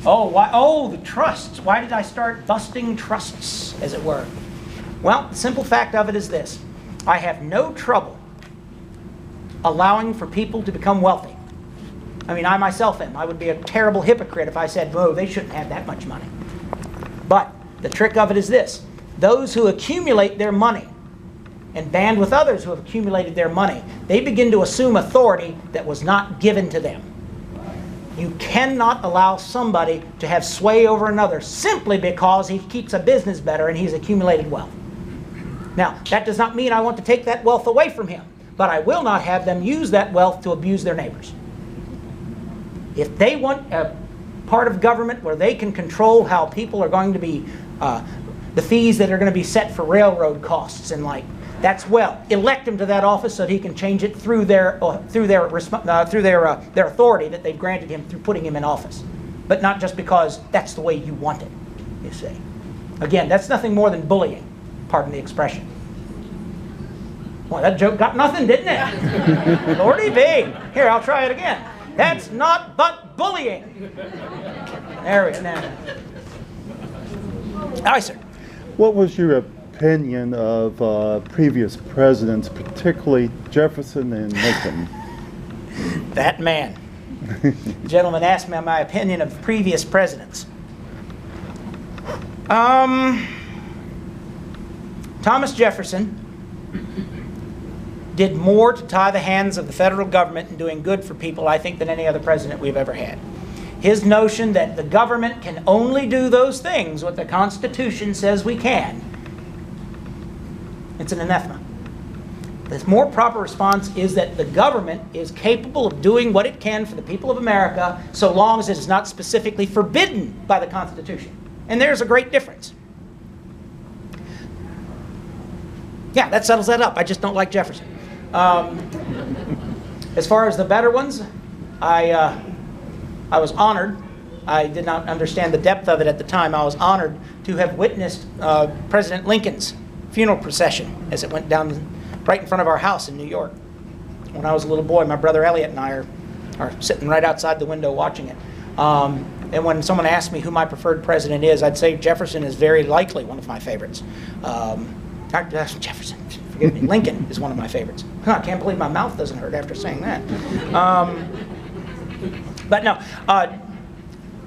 Oh, why? Oh, the trusts. Why did I start busting trusts, as it were? Well, the simple fact of it is this. I have no trouble allowing for people to become wealthy. I mean, I myself am. I would be a terrible hypocrite if I said, "Whoa, they shouldn't have that much money." But the trick of it is this. Those who accumulate their money and band with others who have accumulated their money, they begin to assume authority that was not given to them. You cannot allow somebody to have sway over another simply because he keeps a business better and he's accumulated wealth. Now, that does not mean I want to take that wealth away from him, but I will not have them use that wealth to abuse their neighbors. If they want a part of government where they can control how people are going to be, the fees that are going to be set for railroad costs and like, that's well. Elect him to that office so that he can change it through their authority that they've granted him through putting him in office, but not just because that's the way you want it. You see, again, that's nothing more than bullying. Pardon the expression. Well, that joke got nothing, didn't it? Lordy be. Here, I'll try it again. That's not but bullying. There we go. Now. Aye, sir. What was your opinion of previous presidents, particularly Jefferson and Lincoln? That man. The gentleman asked me my opinion of previous presidents. Thomas Jefferson did more to tie the hands of the federal government in doing good for people, I think, than any other president we've ever had. His notion that the government can only do those things what the Constitution says we can, it's an anathema. The more proper response is that the government is capable of doing what it can for the people of America so long as it is not specifically forbidden by the Constitution. And there's a great difference. Yeah, that settles that up. I just don't like Jefferson. As far as the better ones, I was honored. I did not understand the depth of it at the time. I was honored to have witnessed President Lincoln's funeral procession as it went down right in front of our house in New York. When I was a little boy, my brother Elliot and I are sitting right outside the window watching it. And when someone asked me who my preferred president is, I'd say Jefferson is very likely one of my favorites. Jefferson, forgive me, Lincoln is one of my favorites. I can't believe my mouth doesn't hurt after saying that. But no,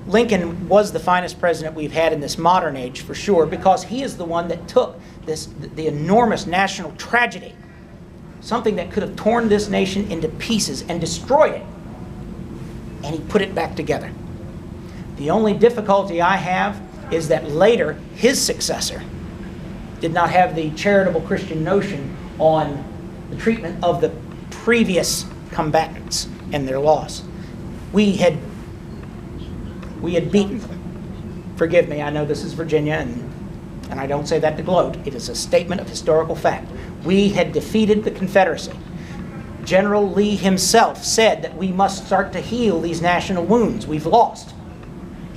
Lincoln was the finest president we've had in this modern age for sure, because he is the one that took the enormous national tragedy, something that could have torn this nation into pieces and destroyed it, and he put it back together. The only difficulty I have is that later his successor did not have the charitable Christian notion on the treatment of the previous combatants and their loss. We had beaten them. Forgive me, I know this is Virginia, and I don't say that to gloat. It is a statement of historical fact. We had defeated the Confederacy. General Lee himself said that we must start to heal these national wounds. We've lost.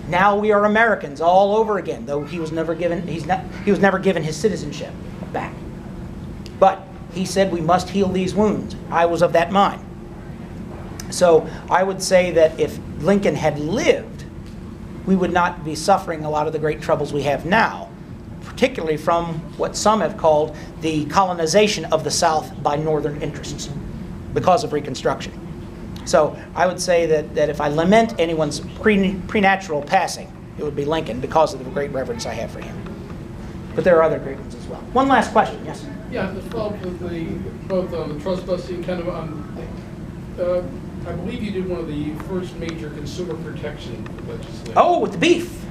Now we are Americans all over again, though he was never given his citizenship back. But he said we must heal these wounds. I was of that mind. So I would say that if Lincoln had lived, we would not be suffering a lot of the great troubles we have now, particularly from what some have called the colonization of the South by Northern interests because of Reconstruction. So I would say that if I lament anyone's prenatural passing, it would be Lincoln because of the great reverence I have for him. But there are other great ones as well. One last question, yes? Yeah, to follow up with both the trust busting kind of I believe you did one of the first major consumer protection legislation. Oh, with the beef.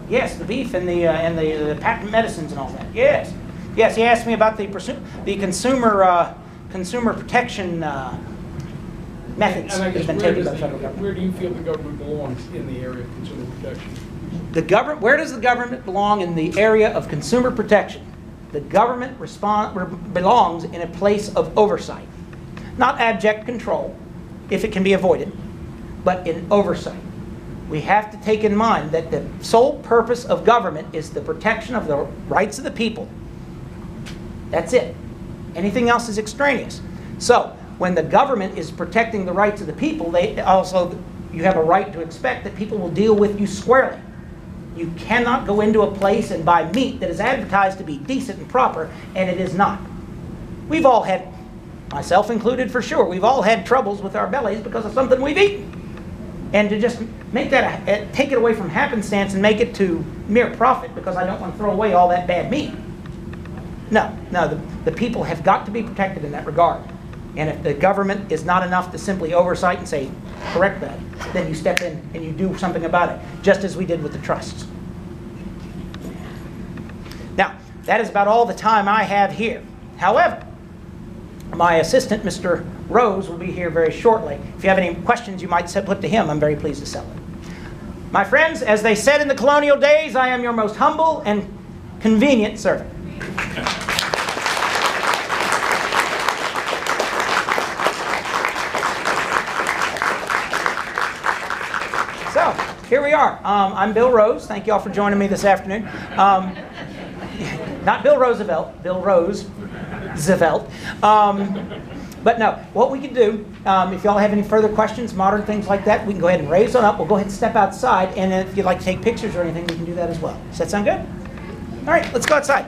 Yes, the beef and the patent medicines and all that. Yes, yes. He asked me about the consumer protection methods that have been taken by the federal government. Where do you feel the government belongs in the area of consumer protection? Where does the government belong in the area of consumer protection? The government belongs in a place of oversight, not abject control, if it can be avoided, but in oversight. We have to take in mind that the sole purpose of government is the protection of the rights of the people. That's it. Anything else is extraneous. So, when the government is protecting the rights of the people, they also you have a right to expect that people will deal with you squarely. You cannot go into a place and buy meat that is advertised to be decent and proper, and it is not. We've all had, myself included for sure, we've all had troubles with our bellies because of something we've eaten. And to just make that, take it away from happenstance and make it to mere profit because I don't want to throw away all that bad meat. No, the people have got to be protected in that regard. And if the government is not enough to simply oversight and say, correct that, then you step in and you do something about it, just as we did with the trusts. Now, that is about all the time I have here. However, my assistant, Mr. Rose, will be here very shortly. If you have any questions you might put to him, I'm very pleased to settle it. My friends, as they said in the colonial days, I am your most humble and convenient servant. So, here we are. I'm Bill Rose. Thank you all for joining me this afternoon. Not Bill Roosevelt, Bill Roosevelt. But no, what we can do, if y'all have any further questions, modern things like that, we can go ahead and raise them up. We'll go ahead and step outside, and if you'd like to take pictures or anything, we can do that as well. Does that sound good? All right, let's go outside.